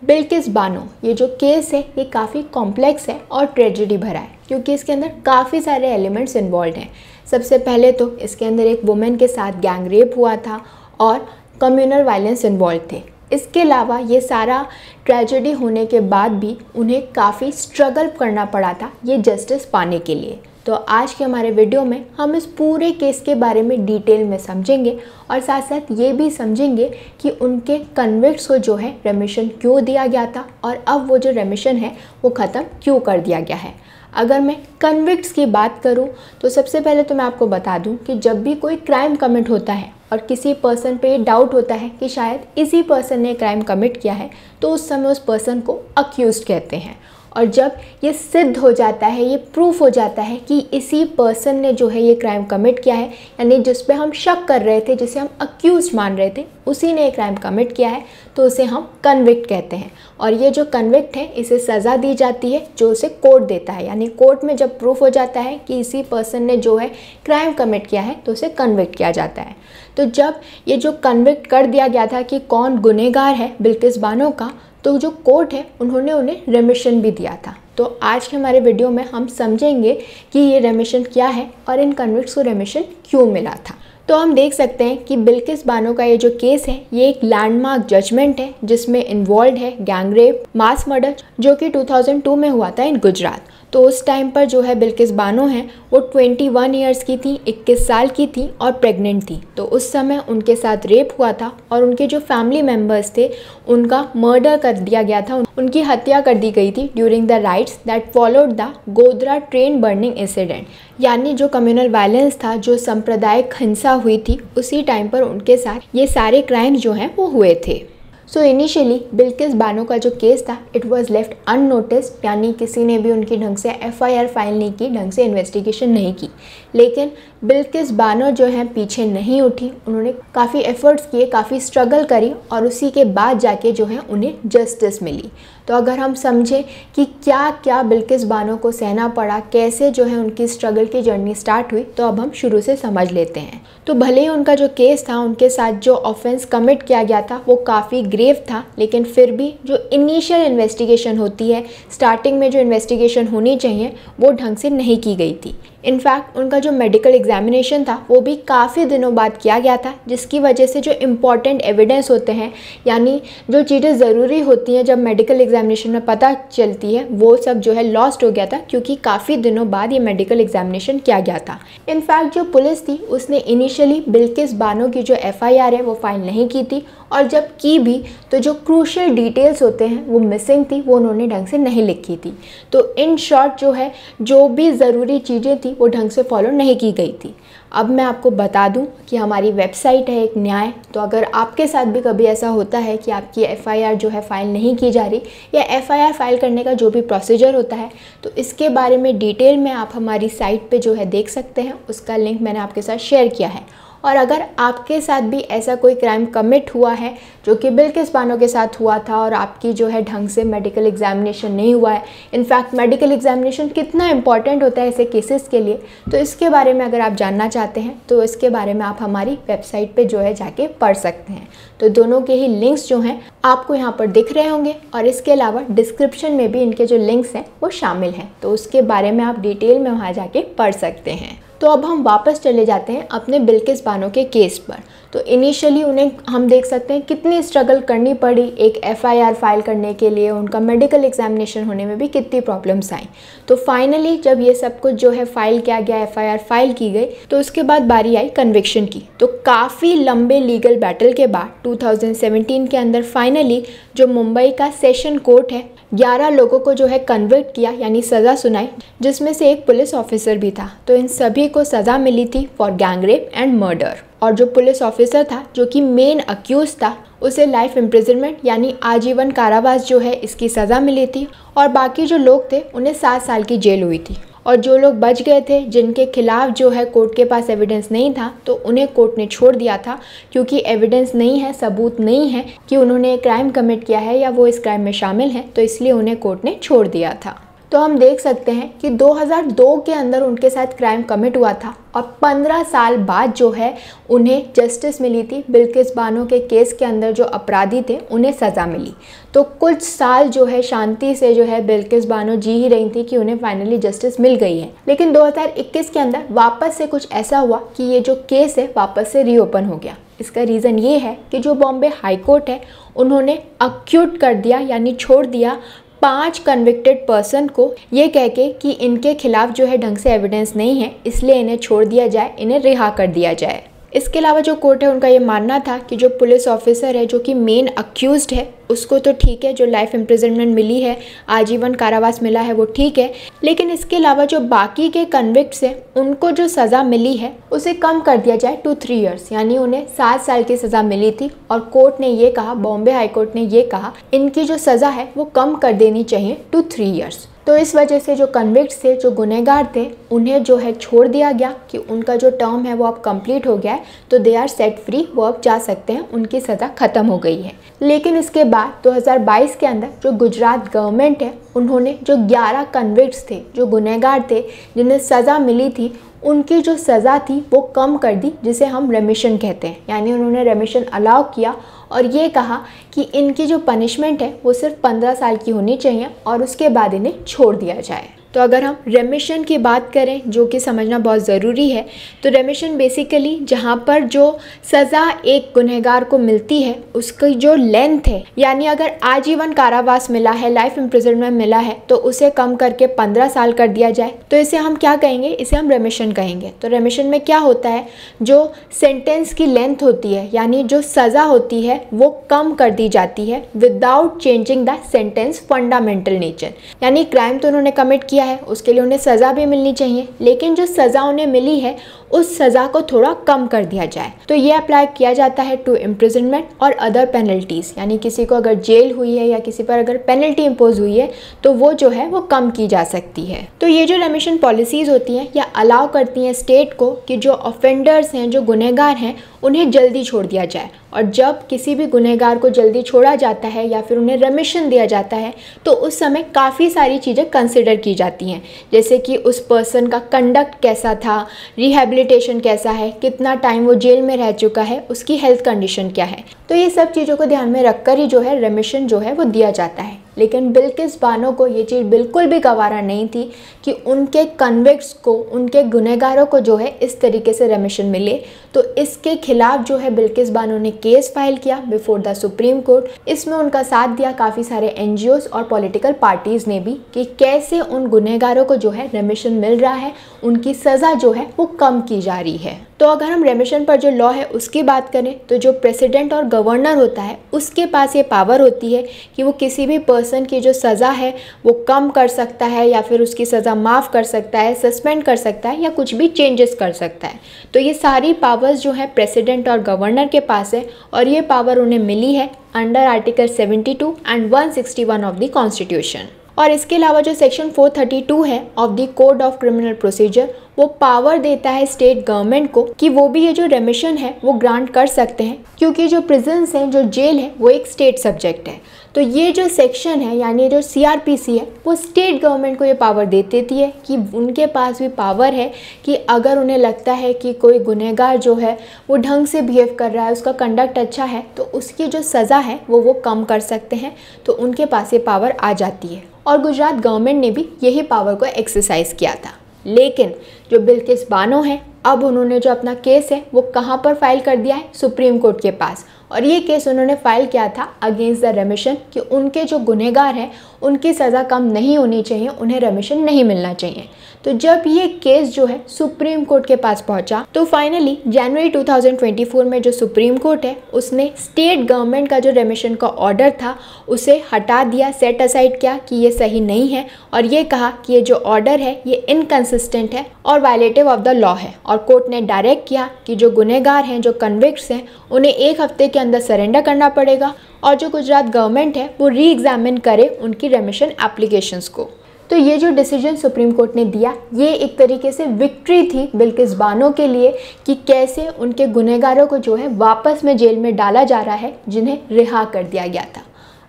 बिल्किस बानो ये जो केस है ये काफ़ी कॉम्प्लेक्स है और ट्रेजेडी भरा है क्योंकि इसके अंदर काफ़ी सारे एलिमेंट्स इन्वॉल्व हैं। सबसे पहले तो इसके अंदर एक वुमेन के साथ गैंग रेप हुआ था और कम्युनल वायलेंस इन्वॉल्व थे। इसके अलावा ये सारा ट्रेजेडी होने के बाद भी उन्हें काफ़ी स्ट्रगल करना पड़ा था ये जस्टिस पाने के लिए। तो आज के हमारे वीडियो में हम इस पूरे केस के बारे में डिटेल में समझेंगे और साथ साथ ये भी समझेंगे कि उनके कन्विक्ट्स को जो है रेमिशन क्यों दिया गया था और अब वो जो रेमिशन है वो ख़त्म क्यों कर दिया गया है। अगर मैं कन्विक्ट्स की बात करूं तो सबसे पहले तो मैं आपको बता दूं कि जब भी कोई क्राइम कमिट होता है और किसी पर्सन पे डाउट होता है कि शायद इसी पर्सन ने क्राइम कमिट किया है तो उस समय उस पर्सन को अक्यूज्ड कहते हैं। और जब ये सिद्ध हो जाता है, ये प्रूफ हो जाता है कि इसी पर्सन ने जो है ये क्राइम कमिट किया है, यानी जिस पे हम शक कर रहे थे, जिसे हम अक्यूज्ड मान रहे थे, उसी ने क्राइम कमिट किया है, तो उसे हम कन्विक्ट कहते हैं। और ये जो कन्विक्ट है इसे सज़ा दी जाती है जो उसे कोर्ट देता है, यानी कोर्ट में जब प्रूफ हो जाता है कि इसी पर्सन ने जो है क्राइम कमिट किया है तो उसे कन्विक्ट किया जाता है। तो जब ये जो कन्विक्ट कर दिया गया था कि कौन गुनहगार है बिल्किस बानो का, तो जो कोर्ट है उन्होंने उन्हें रेमिशन भी दिया था। तो आज के हमारे वीडियो में हम समझेंगे कि ये रेमिशन क्या है और इन कन्विक्ट्स को रेमिशन क्यों मिला था। तो हम देख सकते हैं कि बिल्किस बानो का ये जो केस है ये एक लैंडमार्क जजमेंट है जिसमें इन्वॉल्व है गैंग रेप, मास मर्डर, जो कि 2002 में हुआ था इन गुजरात। तो उस टाइम पर जो है बिल्किस बानो हैं वो 21 ईयर्स की थी, 21 साल की थी और प्रेग्नेंट थी। तो उस समय उनके साथ रेप हुआ था और उनके जो फैमिली मेम्बर्स थे उनका मर्डर कर दिया गया था, उनकी हत्या कर दी गई थी during the rights that followed the Godhra train burning incident. यानी जो कम्युनल वायलेंस था, जो सांप्रदायिक हिंसा हुई थी, उसी टाइम पर उनके साथ ये सारे क्राइम्स जो हैं वो हुए थे। सो इनिशियली बिल्किस बानो का जो केस था इट वाज लेफ्ट अननोटिस्ड, यानी किसी ने भी उनकी ढंग से एफआईआर फाइल नहीं की, ढंग से इन्वेस्टिगेशन नहीं की। लेकिन बिल्किस बानो जो है पीछे नहीं उठी, उन्होंने काफ़ी एफर्ट्स किए, काफ़ी स्ट्रगल करी और उसी के बाद जाके जो है उन्हें जस्टिस मिली। तो अगर हम समझें कि क्या क्या बिल्किस बानो को सहना पड़ा, कैसे जो है उनकी स्ट्रगल की जर्नी स्टार्ट हुई, तो अब हम शुरू से समझ लेते हैं। तो भले ही उनका जो केस था, उनके साथ जो ऑफेंस कमिट किया गया था वो काफ़ी ग्रेव था, लेकिन फिर भी जो इनिशियल इन्वेस्टिगेशन होती है, स्टार्टिंग में जो इन्वेस्टिगेशन होनी चाहिए वो ढंग से नहीं की गई थी। इनफैक्ट उनका जो मेडिकल एग्जामिनेशन था वो भी काफ़ी दिनों बाद किया गया था, जिसकी वजह से जो इम्पॉर्टेंट एविडेंस होते हैं, यानी जो चीज़ें ज़रूरी होती हैं जब मेडिकल एग्जामिनेशन में पता चलती है, वो सब जो है लॉस्ट हो गया था क्योंकि काफ़ी दिनों बाद ये मेडिकल एग्जामिनेशन किया गया था। इनफैक्ट जो पुलिस थी उसने इनिशियली बिल्किस बानो की जो एफआईआर है वो फाइल नहीं की थी, और जब की भी तो जो क्रूशियल डिटेल्स होते हैं वो मिसिंग थी, वो उन्होंने ढंग से नहीं लिखी थी। तो इन शॉर्ट जो है जो भी ज़रूरी चीज़ें थी वो ढंग से फॉलो नहीं की गई थी। अब मैं आपको बता दूं कि हमारी वेबसाइट है एक न्याय, तो अगर आपके साथ भी कभी ऐसा होता है कि आपकी एफआईआर जो है फाइल नहीं की जा रही, या एफआईआर फाइल करने का जो भी प्रोसीजर होता है, तो इसके बारे में डिटेल में आप हमारी साइट पे जो है देख सकते हैं। उसका लिंक मैंने आपके साथ शेयर किया है। और अगर आपके साथ भी ऐसा कोई क्राइम कमिट हुआ है जो कि बिल्किस बानो के साथ हुआ था और आपकी जो है ढंग से मेडिकल एग्जामिनेशन नहीं हुआ है, इनफैक्ट मेडिकल एग्जामिनेशन कितना इंपॉर्टेंट होता है ऐसे केसेस के लिए, तो इसके बारे में अगर आप जानना चाहते हैं तो इसके बारे में आप हमारी वेबसाइट पे जो है जाके पढ़ सकते हैं। तो दोनों के ही लिंक्स जो हैं आपको यहाँ पर दिख रहे होंगे, और इसके अलावा डिस्क्रिप्शन में भी इनके जो लिंक्स हैं वो शामिल हैं, तो उसके बारे में आप डिटेल में वहाँ जाके पढ़ सकते हैं। तो अब हम वापस चले जाते हैं अपने बिल्किस बानो के केस पर। तो इनिशियली उन्हें हम देख सकते हैं कितनी स्ट्रगल करनी पड़ी एक एफआईआर फाइल करने के लिए, उनका मेडिकल एग्जामिनेशन होने में भी कितनी प्रॉब्लम्स आई। तो फाइनली जब ये सब कुछ जो है फाइल किया गया, एफआईआर फाइल की गई, तो उसके बाद बारी आई कन्विक्शन की। तो काफ़ी लंबे लीगल बैटल के बाद 2017 के अंदर फाइनली जो मुंबई का सेशन कोर्ट है 11 लोगों को जो है कन्विक्ट किया, यानी सज़ा सुनाई, जिसमें से एक पुलिस ऑफिसर भी था। तो इन सभी को सज़ा मिली थी for gang rape and murder. और जो पुलिस ऑफिसर था जो कि मेन अक्यूज था उसे लाइफ इम्प्रिजनमेंट यानी आजीवन कारावास जो है इसकी सज़ा मिली थी, और बाकी जो लोग थे उन्हें 7 साल की जेल हुई थी। और जो लोग बच गए थे, जिनके खिलाफ जो है कोर्ट के पास एविडेंस नहीं था, तो उन्हें कोर्ट ने छोड़ दिया था, क्योंकि एविडेंस नहीं है, सबूत नहीं है कि उन्होंने क्राइम कमिट किया है या वो इस क्राइम में शामिल हैं, तो इसलिए उन्हें कोर्ट ने छोड़ दिया था। तो हम देख सकते हैं कि 2002 के अंदर उनके साथ क्राइम कमिट हुआ था और 15 साल बाद जो है उन्हें जस्टिस मिली थी। बिल्किस बानो के केस के अंदर जो अपराधी थे उन्हें सज़ा मिली। तो कुछ साल जो है शांति से जो है बिल्किस बानो जी ही रही थी कि उन्हें फाइनली जस्टिस मिल गई है। लेकिन 2021 के अंदर वापस से कुछ ऐसा हुआ कि ये जो केस है वापस से रीओपन हो गया। इसका रीज़न ये है कि जो बॉम्बे हाई कोर्ट है उन्होंने अक्यूट कर दिया, यानी छोड़ दिया 5 कन्विक्टेड पर्सन को, ये कह के कि इनके खिलाफ जो है ढंग से एविडेंस नहीं है, इसलिए इन्हें छोड़ दिया जाए, इन्हें रिहा कर दिया जाए। इसके अलावा जो कोर्ट है उनका ये मानना था कि जो पुलिस ऑफिसर है जो कि मेन अक्यूज्ड है उसको तो ठीक है, जो लाइफ इम्प्रिजनमेंट मिली है, आजीवन कारावास मिला है, वो ठीक है, लेकिन इसके अलावा जो बाकी के कन्विक्ट्स हैं उनको जो सज़ा मिली है उसे कम कर दिया जाए टू 3 ईयर्स, यानी उन्हें 7 साल की सज़ा मिली थी। और कोर्ट ने ये कहा, बॉम्बे हाई कोर्ट ने ये कहा, इनकी जो सज़ा है वो कम कर देनी चाहिए टू 3 ईयर्स। तो इस वजह से जो कन्विक्ट्स थे, जो गुनहगार थे, उन्हें जो है छोड़ दिया गया कि उनका जो टर्म है वो अब कंप्लीट हो गया है, तो दे आर सेट फ्री, वो अब जा सकते हैं, उनकी सज़ा ख़त्म हो गई है। लेकिन इसके बाद 2022 के अंदर जो गुजरात गवर्नमेंट है उन्होंने जो 11 कन्विक्ट्स थे, जो गुनहगार थे, जिन्हें सज़ा मिली थी, उनकी जो सज़ा थी वो कम कर दी, जिसे हम रेमिशन कहते हैं, यानी उन्होंने रेमिशन अलाउ किया और ये कहा कि इनकी जो पनिशमेंट है वो सिर्फ 15 साल की होनी चाहिए और उसके बाद इन्हें छोड़ दिया जाए। तो अगर हम रेमिशन की बात करें, जो कि समझना बहुत ज़रूरी है, तो रेमिशन बेसिकली जहाँ पर जो सज़ा एक गुनहगार को मिलती है उसकी जो लेंथ है, यानी अगर आजीवन कारावास मिला है, लाइफ इम्प्रिजनमेंट मिला है, तो उसे कम करके 15 साल कर दिया जाए, तो इसे हम क्या कहेंगे, इसे हम रेमिशन कहेंगे। तो रेमिशन में क्या होता है, जो सेंटेंस की लेंथ होती है, यानी जो सज़ा होती है वो कम कर दी जाती है without changing the sentence fundamental nature. यानी क्राइम तो उन्होंने कमिट किया है, उसके लिए उन्हें सज़ा भी मिलनी चाहिए, लेकिन जो सज़ा उन्हें मिली है उस सज़ा को थोड़ा कम कर दिया जाए। तो ये अप्लाई किया जाता है टू इम्प्रिजनमेंट और अदर पेनल्टीज़, यानी किसी को अगर जेल हुई है या किसी पर अगर पेनल्टी इम्पोज हुई है तो वो जो है वो कम की जा सकती है। तो ये जो रेमिशन पॉलिसीज़ होती हैं या अलाउ करती हैं स्टेट को कि जो ऑफेंडर्स हैं, जो गुनहगार हैं, उन्हें जल्दी छोड़ दिया जाए। और जब किसी भी गुनहगार को जल्दी छोड़ा जाता है या फिर उन्हें रेमिशन दिया जाता है तो उस समय काफ़ी सारी चीज़ें कंसिडर की जाती हैं, जैसे कि उस पर्सन का कंडक्ट कैसा था, रिहैबिलिटेशन कैसा है, कितना टाइम वो जेल में रह चुका है, उसकी हेल्थ कंडीशन क्या है। तो ये सब चीज़ों को ध्यान में रखकर ही जो है रेमिशन जो है वो दिया जाता है। लेकिन बिल्किस बानो को ये चीज़ बिल्कुल भी गवारा नहीं थी कि उनके कन्विक्ट्स को, उनके गुनहगारों को जो है इस तरीके से रेमिशन मिले। तो इसके खिलाफ जो है बिल्किस बानो ने केस फाइल किया बिफोर द सुप्रीम कोर्ट। इसमें उनका साथ दिया काफ़ी सारे NGOs और पॉलिटिकल पार्टीज़ ने भी कि कैसे उन गुनहगारों को जो है रेमिशन मिल रहा है, उनकी सज़ा जो है वो कम की जा रही है। तो अगर हम रेमिशन पर जो लॉ है उसकी बात करें तो जो प्रेसिडेंट और गवर्नर होता है उसके पास ये पावर होती है कि वो किसी भी पर्सन की जो सज़ा है वो कम कर सकता है या फिर उसकी सज़ा माफ़ कर सकता है, सस्पेंड कर सकता है या कुछ भी चेंजेस कर सकता है। तो ये सारी पावर्स जो है प्रेसिडेंट और गवर्नर के पास है और ये पावर उन्हें मिली है under article 72 and 161 of the constitution. और इसके अलावा जो सेक्शन 432 है of the code of criminal procedure, वो पावर देता है स्टेट गवर्नमेंट को कि वो भी ये जो रेमिशन है वो ग्रांट कर सकते हैं, क्योंकि जो प्रिजन्स हैं, जो जेल है, वो एक स्टेट सब्जेक्ट है। तो ये जो सेक्शन है, यानी जो CRPC है, वो स्टेट गवर्नमेंट को ये पावर दे देती है कि उनके पास भी पावर है कि अगर उन्हें लगता है कि कोई गुनहगार जो है वो ढंग से बिहेव कर रहा है, उसका कंडक्ट अच्छा है, तो उसकी जो सज़ा है वो कम कर सकते हैं। तो उनके पास ये पावर आ जाती है और गुजरात गवर्नमेंट ने भी यही पावर को एक्सरसाइज किया था। लेकिन जो बिल्किस बानो है, अब उन्होंने जो अपना केस है वो कहाँ पर फाइल कर दिया है, सुप्रीम कोर्ट के पास। और ये केस उन्होंने फाइल किया था अगेंस्ट द रेमिशन कि उनके जो गुनहगार हैं उनकी सज़ा कम नहीं होनी चाहिए, उन्हें रेमिशन नहीं मिलना चाहिए। तो जब ये केस जो है सुप्रीम कोर्ट के पास पहुंचा तो फाइनली जनवरी 2024 में जो सुप्रीम कोर्ट है उसने स्टेट गवर्नमेंट का जो रेमिशन का ऑर्डर था उसे हटा दिया, सेट असाइड किया कि ये सही नहीं है और ये कहा कि ये जो ऑर्डर है ये इनकंसिस्टेंट है और वायलेटिव ऑफ द लॉ है। और कोर्ट ने डायरेक्ट किया कि जो गुनहगार हैं, जो कन्विक्ट्स हैं, उन्हें 1 हफ्ते के अंदर सरेंडर करना पड़ेगा और जो गुजरात गवर्नमेंट है वो री एग्जामिन करे उनकी रेमिशन एप्लीकेशंस को। तो ये जो डिसीजन सुप्रीम कोर्ट ने दिया, ये एक तरीके से विक्ट्री थी बिल्किस बानो के लिए कि कैसे उनके गुनहगारों को जो है वापस में जेल में डाला जा रहा है जिन्हें रिहा कर दिया गया था।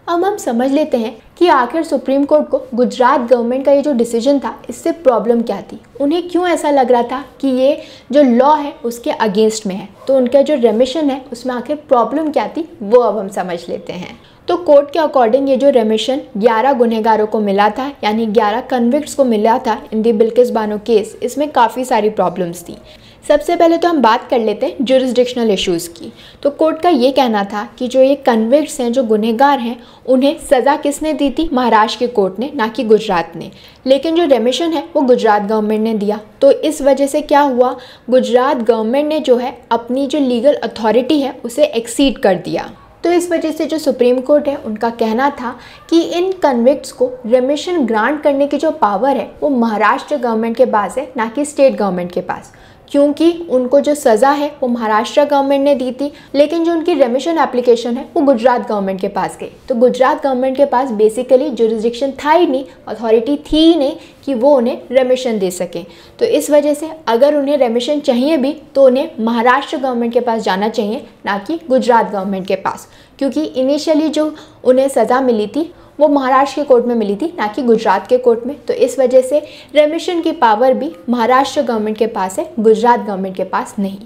अब हम समझ लेते हैं कि आखिर सुप्रीम कोर्ट को गुजरात गवर्नमेंट का ये जो डिसीजन था इससे प्रॉब्लम क्या थी, उन्हें क्यों ऐसा लग रहा था कि ये जो लॉ है उसके अगेंस्ट में है, तो उनका जो रेमिशन है उसमें आखिर प्रॉब्लम क्या थी वो अब हम समझ लेते हैं। तो कोर्ट के अकॉर्डिंग ये जो रेमिशन 11 गुनहगारों को मिला था, यानी 11 कन्विक्ट्स को मिला था इन दी बिल्किस बानो केस, इसमें काफ़ी सारी प्रॉब्लम्स थी। सबसे पहले तो हम बात कर लेते हैं जुरिस्डिक्शनल इश्यूज़ की। तो कोर्ट का ये कहना था कि जो ये कन्विक्ट्स हैं, जो गुनहगार हैं, उन्हें सज़ा किसने दी थी? महाराष्ट्र की कोर्ट ने, ना कि गुजरात ने। लेकिन जो रेमिशन है वो गुजरात गवर्नमेंट ने दिया। तो इस वजह से क्या हुआ, गुजरात गवर्नमेंट ने जो है अपनी जो लीगल अथॉरिटी है उसे एक्सीड कर दिया। तो इस वजह से जो सुप्रीम कोर्ट है उनका कहना था कि इन कन्विक्ट्स को रेमिशन ग्रांट करने की जो पावर है वो महाराष्ट्र गवर्नमेंट के पास है, ना कि स्टेट गवर्नमेंट के पास, क्योंकि उनको जो सज़ा है वो महाराष्ट्र गवर्नमेंट ने दी थी, लेकिन जो उनकी रेमिशन एप्लीकेशन है वो गुजरात गवर्नमेंट के पास गई। तो गुजरात गवर्नमेंट के पास बेसिकली जुरिस्डिक्शन था ही नहीं, अथॉरिटी थी ही नहीं कि वो उन्हें रेमिशन दे सकें। तो इस वजह से अगर उन्हें रेमिशन चाहिए भी तो उन्हें महाराष्ट्र गवर्नमेंट के पास जाना चाहिए, ना कि गुजरात गवर्नमेंट के पास, क्योंकि इनिशियली जो उन्हें सज़ा मिली थी वो महाराष्ट्र के कोर्ट में मिली थी, ना कि गुजरात के कोर्ट में। तो इस वजह से रेमिशन की पावर भी महाराष्ट्र गवर्नमेंट के पास है, गुजरात गवर्नमेंट के पास नहीं।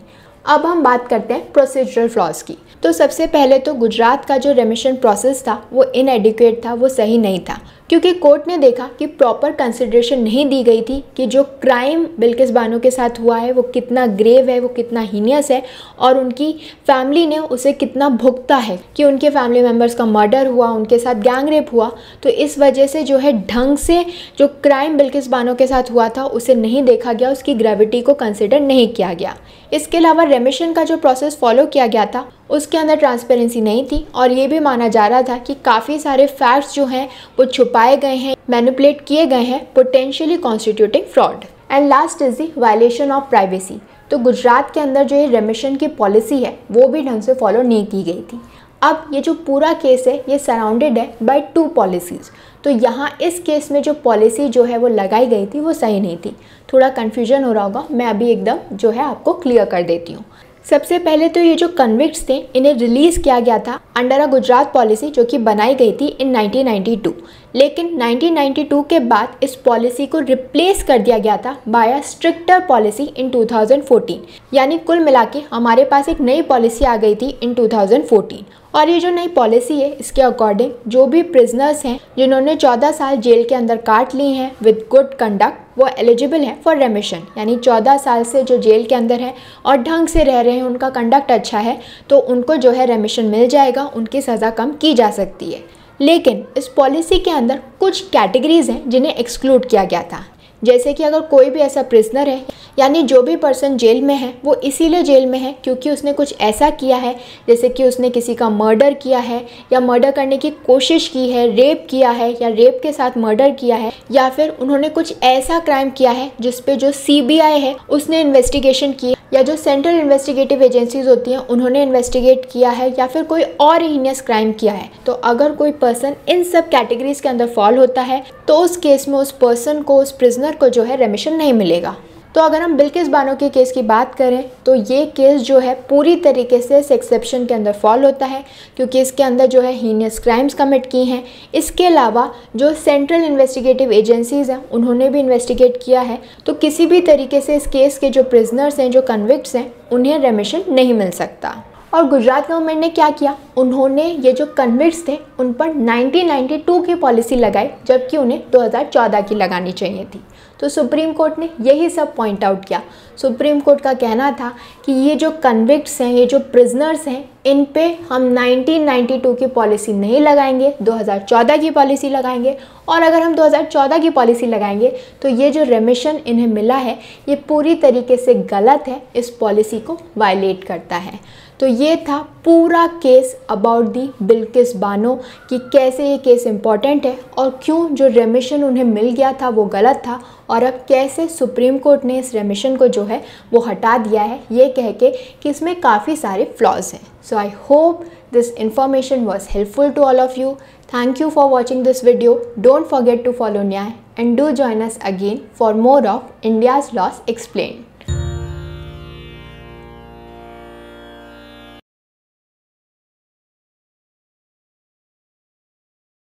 अब हम बात करते हैं प्रोसीजरल फ्लॉज की। तो सबसे पहले तो गुजरात का जो रेमिशन प्रोसेस था वो इनएडिक्वेट था, वो सही नहीं था, क्योंकि कोर्ट ने देखा कि प्रॉपर कंसिडरेशन नहीं दी गई थी कि जो क्राइम बिल्किस बानो के साथ हुआ है वो कितना ग्रेव है, वो कितना हीनियस है, और उनकी फैमिली ने उसे कितना भुगता है कि उनके फैमिली मेम्बर्स का मर्डर हुआ, उनके साथ गैंग रेप हुआ। तो इस वजह से जो है ढंग से जो क्राइम बिल्किस बानो के साथ हुआ था उसे नहीं देखा गया, उसकी ग्रेविटी को कंसिडर नहीं किया गया। इसके अलावा रेमिशन का जो प्रोसेस फॉलो किया गया था उसके अंदर ट्रांसपेरेंसी नहीं थी, और ये भी माना जा रहा था कि काफ़ी सारे फैक्ट्स जो हैं वो छुपाए गए हैं, मैनिपुलेट किए गए हैं, potentially constituting fraud. And last is the violation of privacy. तो गुजरात के अंदर जो ये रेमिशन की पॉलिसी है वो भी ढंग से फॉलो नहीं की गई थी। अब ये जो पूरा केस है ये सराउंडेड है बाय 2 पॉलिसीज़। तो यहाँ इस केस में जो पॉलिसी जो है वो लगाई गई थी वो सही नहीं थी। थोड़ा कन्फ्यूजन हो रहा होगा, मैं अभी एकदम जो है आपको क्लियर कर देती हूँ। सबसे पहले तो ये जो कन्विक्ट्स थे इन्हें रिलीज़ किया गया था अंडर अ गुजरात पॉलिसी जो कि बनाई गई थी इन 1992, लेकिन 1992 के बाद इस पॉलिसी को रिप्लेस कर दिया गया था by a stricter policy in 2014। यानी कुल मिला के हमारे पास एक नई पॉलिसी आ गई थी इन 2014। और ये जो नई पॉलिसी है इसके अकॉर्डिंग जो भी प्रिजनर्स हैं जिन्होंने 14 साल जेल के अंदर काट लिए हैं विद गुड कंडक्ट, वो एलिजिबल है फॉर रेमिशन। यानी 14 साल से जो जेल के अंदर है और ढंग से रह रहे हैं, उनका कंडक्ट अच्छा है, तो उनको जो है रेमिशन मिल जाएगा, उनकी सज़ा कम की जा सकती है। लेकिन इस पॉलिसी के अंदर कुछ कैटेगरीज़ हैं जिन्हें एक्सक्लूड किया गया था। जैसे कि अगर कोई भी ऐसा प्रिजनर है, यानी जो भी पर्सन जेल में है वो इसीलिए जेल में है क्योंकि उसने कुछ ऐसा किया है, जैसे कि उसने किसी का मर्डर किया है या मर्डर करने की कोशिश की है, रेप किया है या रेप के साथ मर्डर किया है, या फिर उन्होंने कुछ ऐसा क्राइम किया है जिस पे जो CBI है उसने इन्वेस्टिगेशन की, या जो सेंट्रल इन्वेस्टिगेटिव एजेंसीज होती हैं उन्होंने इन्वेस्टिगेट किया है, या फिर कोई और हीनियस क्राइम किया है। तो अगर कोई पर्सन इन सब कैटेगरीज के अंदर फॉल होता है तो उस केस में उस पर्सन को, उस प्रिजनर को जो है रेमिशन नहीं मिलेगा। तो अगर हम बिल्किस बानो के केस की बात करें तो ये केस जो है पूरी तरीके से इस एक्सेप्शन के अंदर फॉल होता है, क्योंकि इसके अंदर जो है हीनियस क्राइम्स कमिट की हैं। इसके अलावा जो सेंट्रल इन्वेस्टिगेटिव एजेंसीज़ हैं उन्होंने भी इन्वेस्टिगेट किया है। तो किसी भी तरीके से इस केस के जो प्रिजनर्स हैं, जो कन्विक्ट्स हैं, उन्हें रेमिशन नहीं मिल सकता। और गुजरात गवर्नमेंट ने क्या किया, उन्होंने ये जो कन्विक्ट्स थे उन पर 1992 की पॉलिसी लगाई, जबकि उन्हें 2014 की लगानी चाहिए थी। तो सुप्रीम कोर्ट ने यही सब पॉइंट आउट किया। सुप्रीम कोर्ट का कहना था कि ये जो कन्विक्ट्स हैं, ये जो प्रिजनर्स हैं, इन पे हम 1992 की पॉलिसी नहीं लगाएंगे, 2014 की पॉलिसी लगाएंगे। और अगर हम 2014 की पॉलिसी लगाएंगे तो ये जो रेमिशन इन्हें मिला है ये पूरी तरीके से गलत है, इस पॉलिसी को वायलेट करता है। तो ये था पूरा case about the Bilkis Bano कि कैसे ये केस इम्पॉर्टेंट है और क्यों जो रेमिशन उन्हें मिल गया था वो गलत था, और अब कैसे सुप्रीम कोर्ट ने इस रेमिशन को जो है वो हटा दिया है, ये कह के कि इसमें काफ़ी सारे फ्लॉज हैं। So I hope this information was helpful to all of you. Thank you for watching this video. Don't forget to follow Nyay and do join us again for more of India's Laws Explained.